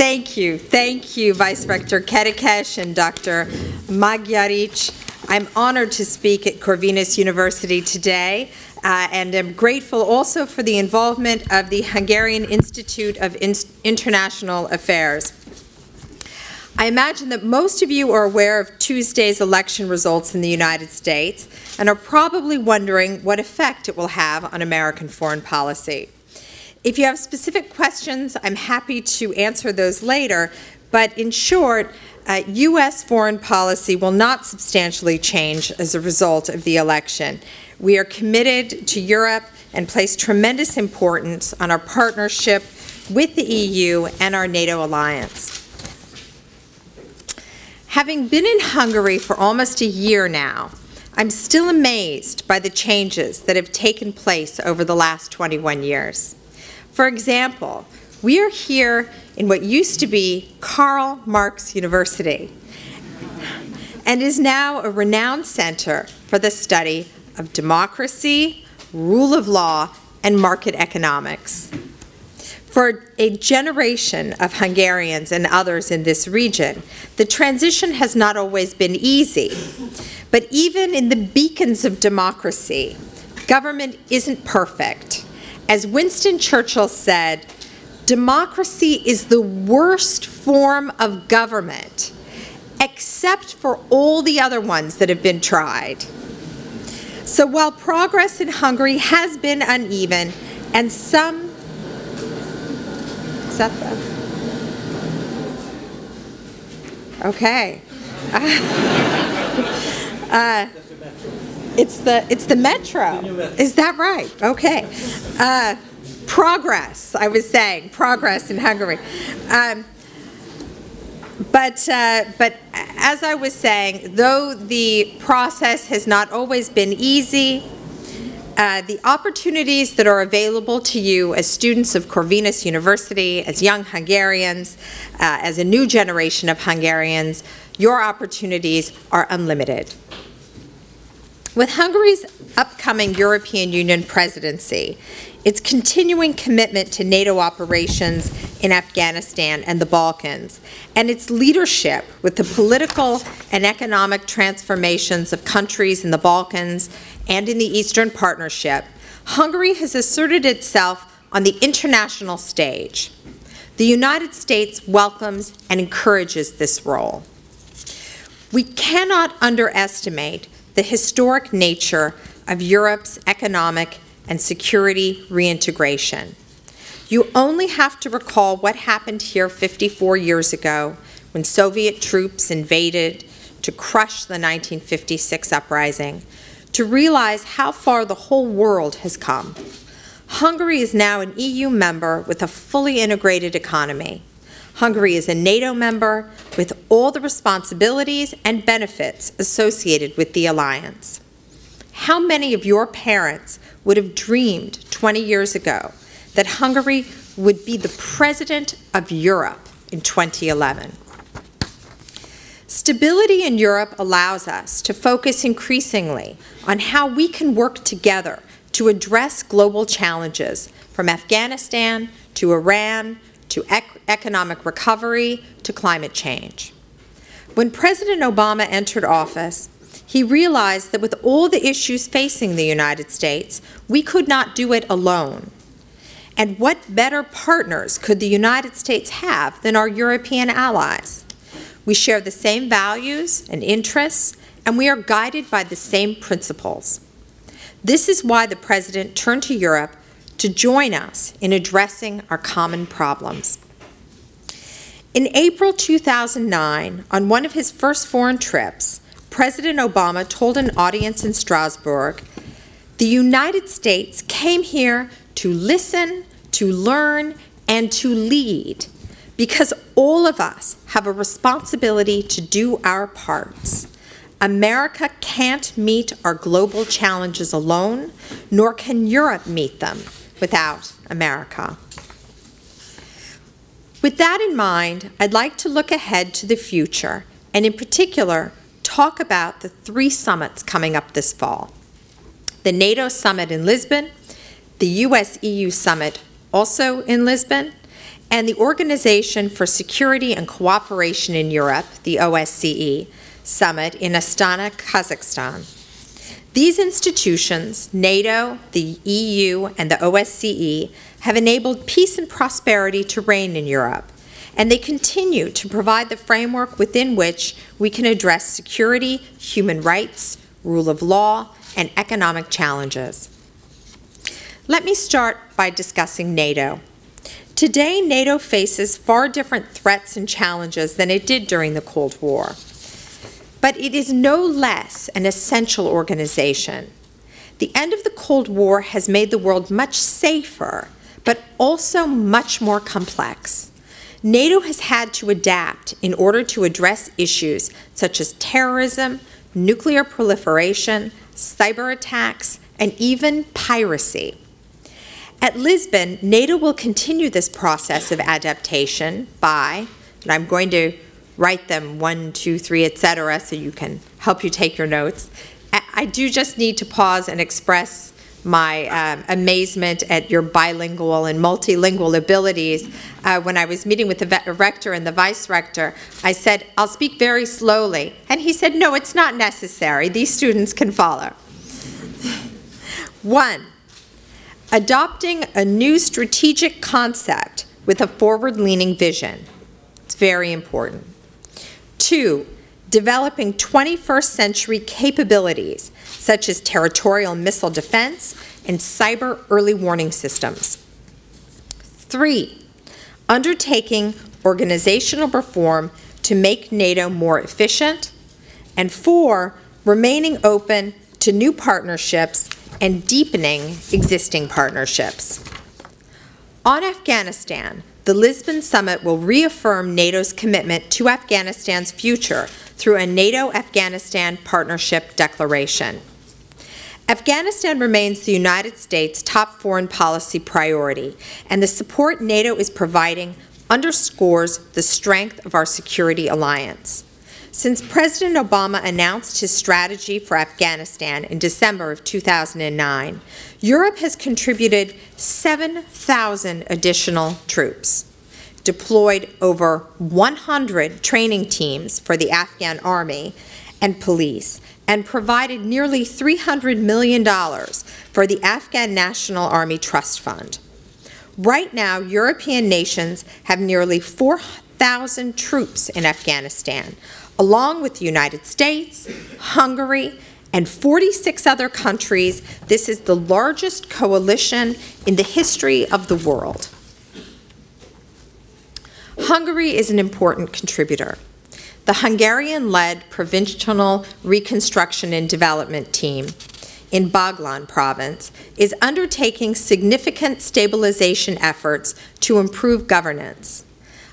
Thank you, Vice Rector Kedekesh and Dr. Magyaric. I'm honored to speak at Corvinus University today, and am grateful also for the involvement of the Hungarian Institute of International Affairs. I imagine that most of you are aware of Tuesday's election results in the United States and are probably wondering what effect it will have on American foreign policy. If you have specific questions, I'm happy to answer those later, but in short, U.S. foreign policy will not substantially change as a result of the election. We are committed to Europe and place tremendous importance on our partnership with the EU and our NATO alliance. Having been in Hungary for almost a year now, I'm still amazed by the changes that have taken place over the last 21 years. For example, we are here in what used to be Karl Marx University and is now a renowned center for the study of democracy, rule of law, and market economics. For a generation of Hungarians and others in this region, the transition has not always been easy. But even in the beacons of democracy, government isn't perfect. As Winston Churchill said, democracy is the worst form of government, except for all the other ones that have been tried. So while progress in Hungary has been uneven, and some, is that the, okay. It's the metro. Is that right? Okay. Progress, I was saying, progress in Hungary. But as I was saying, though the process has not always been easy, the opportunities that are available to you as students of Corvinus University, as young Hungarians, as a new generation of Hungarians, your opportunities are unlimited. With Hungary's upcoming European Union presidency, its continuing commitment to NATO operations in Afghanistan and the Balkans, and its leadership with the political and economic transformations of countries in the Balkans and in the Eastern Partnership, Hungary has asserted itself on the international stage. The United States welcomes and encourages this role. We cannot underestimate the historic nature of Europe's economic and security reintegration. You only have to recall what happened here 54 years ago when Soviet troops invaded to crush the 1956 uprising to realize how far the whole world has come. Hungary is now an EU member with a fully integrated economy. Hungary is a NATO member with all the responsibilities and benefits associated with the alliance. How many of your parents would have dreamed 20 years ago that Hungary would be the president of Europe in 2011? Stability in Europe allows us to focus increasingly on how we can work together to address global challenges, from Afghanistan to Iran to economic recovery to climate change. When President Obama entered office, he realized that with all the issues facing the United States, we could not do it alone. And what better partners could the United States have than our European allies? We share the same values and interests, and we are guided by the same principles. This is why the President turned to Europe to join us in addressing our common problems. In April 2009, on one of his first foreign trips, President Obama told an audience in Strasbourg, "The United States came here to listen, to learn, and to lead, because all of us have a responsibility to do our parts. America can't meet our global challenges alone, nor can Europe meet them without America." With that in mind, I'd like to look ahead to the future, and in particular, talk about the 3 summits coming up this fall: the NATO summit in Lisbon, the US-EU summit also in Lisbon, and the Organization for Security and Cooperation in Europe, the OSCE, summit in Astana, Kazakhstan. These institutions, NATO, the EU, and the OSCE, have enabled peace and prosperity to reign in Europe, and they continue to provide the framework within which we can address security, human rights, rule of law, and economic challenges. Let me start by discussing NATO. Today, NATO faces far different threats and challenges than it did during the Cold War. But it is no less an essential organization. The end of the Cold War has made the world much safer, but also much more complex. NATO has had to adapt in order to address issues such as terrorism, nuclear proliferation, cyber attacks, and even piracy. At Lisbon, NATO will continue this process of adaptation by, and I'm going to write them 1, 2, 3, etc., so you can help you take your notes. I do just need to pause and express my amazement at your bilingual and multilingual abilities. When I was meeting with the rector and the vice rector, I said, I'll speak very slowly. And he said, no, it's not necessary. These students can follow. 1, adopting a new strategic concept with a forward-leaning vision. It's very important. 2, developing 21st century capabilities, such as territorial missile defense and cyber early warning systems. 3, undertaking organizational reform to make NATO more efficient. And 4, remaining open to new partnerships and deepening existing partnerships. On Afghanistan, the Lisbon summit will reaffirm NATO's commitment to Afghanistan's future through a NATO-Afghanistan Partnership Declaration. Afghanistan remains the United States' top foreign policy priority, and the support NATO is providing underscores the strength of our security alliance. Since President Obama announced his strategy for Afghanistan in December of 2009, Europe has contributed 7,000 additional troops, deployed over 100 training teams for the Afghan army and police, and provided nearly $300 million for the Afghan National Army Trust Fund. Right now, European nations have nearly 4,000 troops in Afghanistan, along with the United States, Hungary, and 46 other countries. This is the largest coalition in the history of the world. Hungary is an important contributor. The Hungarian-led Provincial Reconstruction and Development Team in Baglan province is undertaking significant stabilization efforts to improve governance.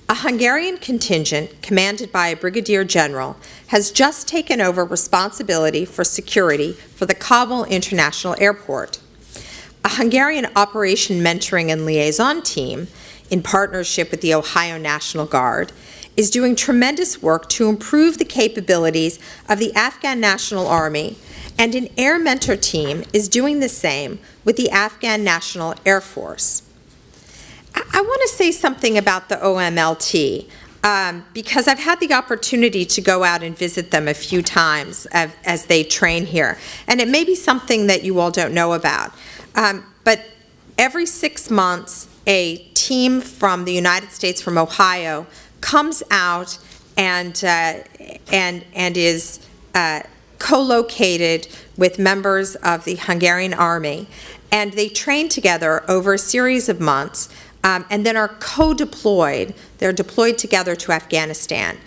A Hungarian contingent, commanded by a brigadier general, has just taken over responsibility for security for the Kabul International Airport. A Hungarian Operation Mentoring and Liaison team, in partnership with the Ohio National Guard, is doing tremendous work to improve the capabilities of the Afghan National Army, and an Air Mentor team is doing the same with the Afghan National Air Force. I want to say something about the OMLT because I've had the opportunity to go out and visit them a few times as they train here. And it may be something that you all don't know about. But every 6 months, a team from the United States, from Ohio, comes out and is co-located with members of the Hungarian army. And they train together over a series of months. And then are co-deployed. They're deployed together to Afghanistan.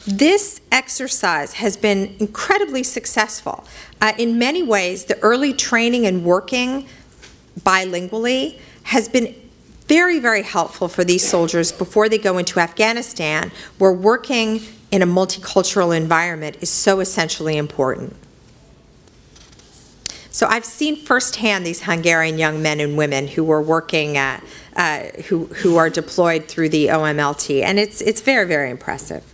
This exercise has been incredibly successful. In many ways, the early training and working bilingually has been very, very helpful for these soldiers before they go into Afghanistan, where working in a multicultural environment is so essentially important. So I've seen firsthand these Hungarian young men and women who were working, who are deployed through the OMLT, and it's very, very impressive.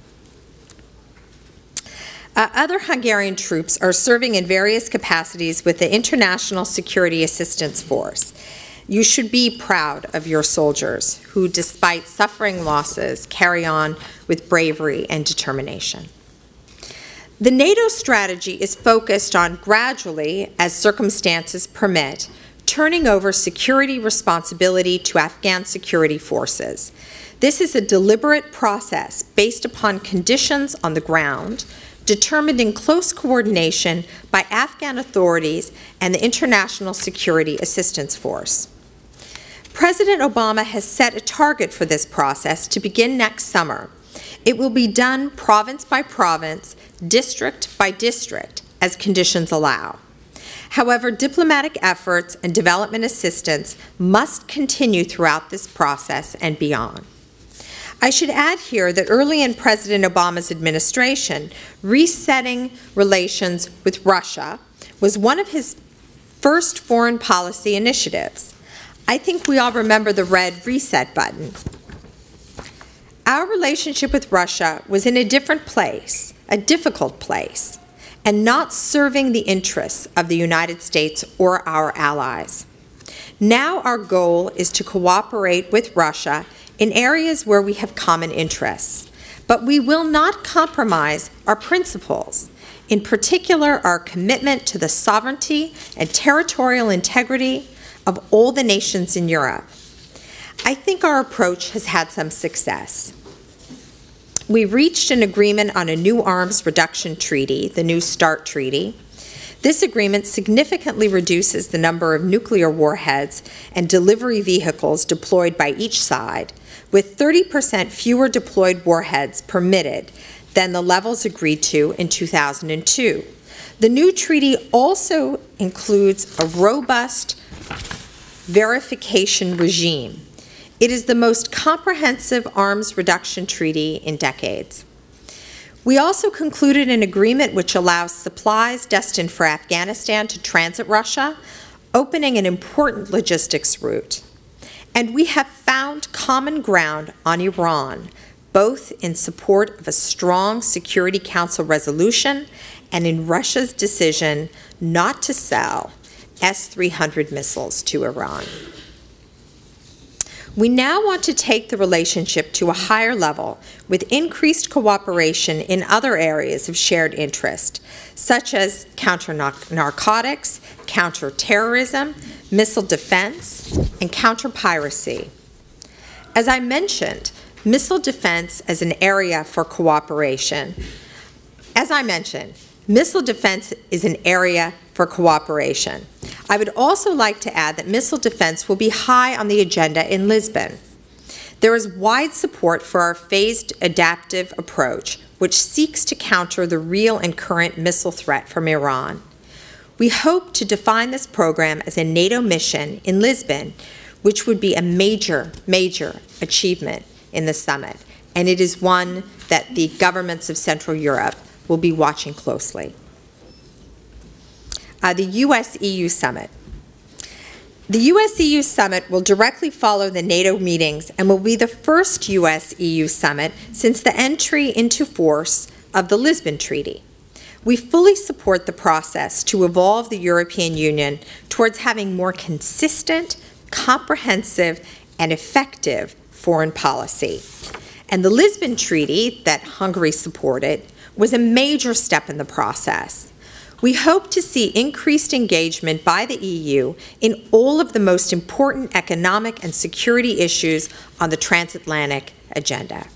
Other Hungarian troops are serving in various capacities with the International Security Assistance Force. You should be proud of your soldiers who, despite suffering losses, carry on with bravery and determination. The NATO strategy is focused on gradually, as circumstances permit, turning over security responsibility to Afghan security forces. This is a deliberate process based upon conditions on the ground, determined in close coordination by Afghan authorities and the International Security Assistance Force. President Obama has set a target for this process to begin next summer. It will be done province by province, district by district, as conditions allow. However, diplomatic efforts and development assistance must continue throughout this process and beyond. I should add here that early in President Obama's administration, resetting relations with Russia was one of his first foreign policy initiatives. I think we all remember the red reset button. Our relationship with Russia was in a different place, a difficult place, and not serving the interests of the United States or our allies. Now our goal is to cooperate with Russia in areas where we have common interests, but we will not compromise our principles, in particular our commitment to the sovereignty and territorial integrity of all the nations in Europe. I think our approach has had some success. We reached an agreement on a new arms reduction treaty, the New START Treaty. This agreement significantly reduces the number of nuclear warheads and delivery vehicles deployed by each side, with 30% fewer deployed warheads permitted than the levels agreed to in 2002. The new treaty also includes a robust verification regime. It is the most comprehensive arms reduction treaty in decades. We also concluded an agreement which allows supplies destined for Afghanistan to transit Russia, opening an important logistics route. And we have found common ground on Iran, both in support of a strong Security Council resolution and in Russia's decision not to sell S-300 missiles to Iran. We now want to take the relationship to a higher level with increased cooperation in other areas of shared interest, such as counter-narcotics, counter-terrorism, missile defense, and counter-piracy. As I mentioned, missile defense as an area for cooperation. Missile defense is an area for cooperation. I would also like to add that missile defense will be high on the agenda in Lisbon. There is wide support for our phased adaptive approach, which seeks to counter the real and current missile threat from Iran. We hope to define this program as a NATO mission in Lisbon, which would be a major, major achievement in the summit, and it is one that the governments of Central Europe will be watching closely. The U.S.-EU Summit. The U.S.-EU Summit will directly follow the NATO meetings and will be the first U.S.-EU Summit since the entry into force of the Lisbon Treaty. We fully support the process to evolve the European Union towards having more consistent, comprehensive, and effective foreign policy. And the Lisbon Treaty that Hungary supported was a major step in the process. We hope to see increased engagement by the EU in all of the most important economic and security issues on the transatlantic agenda.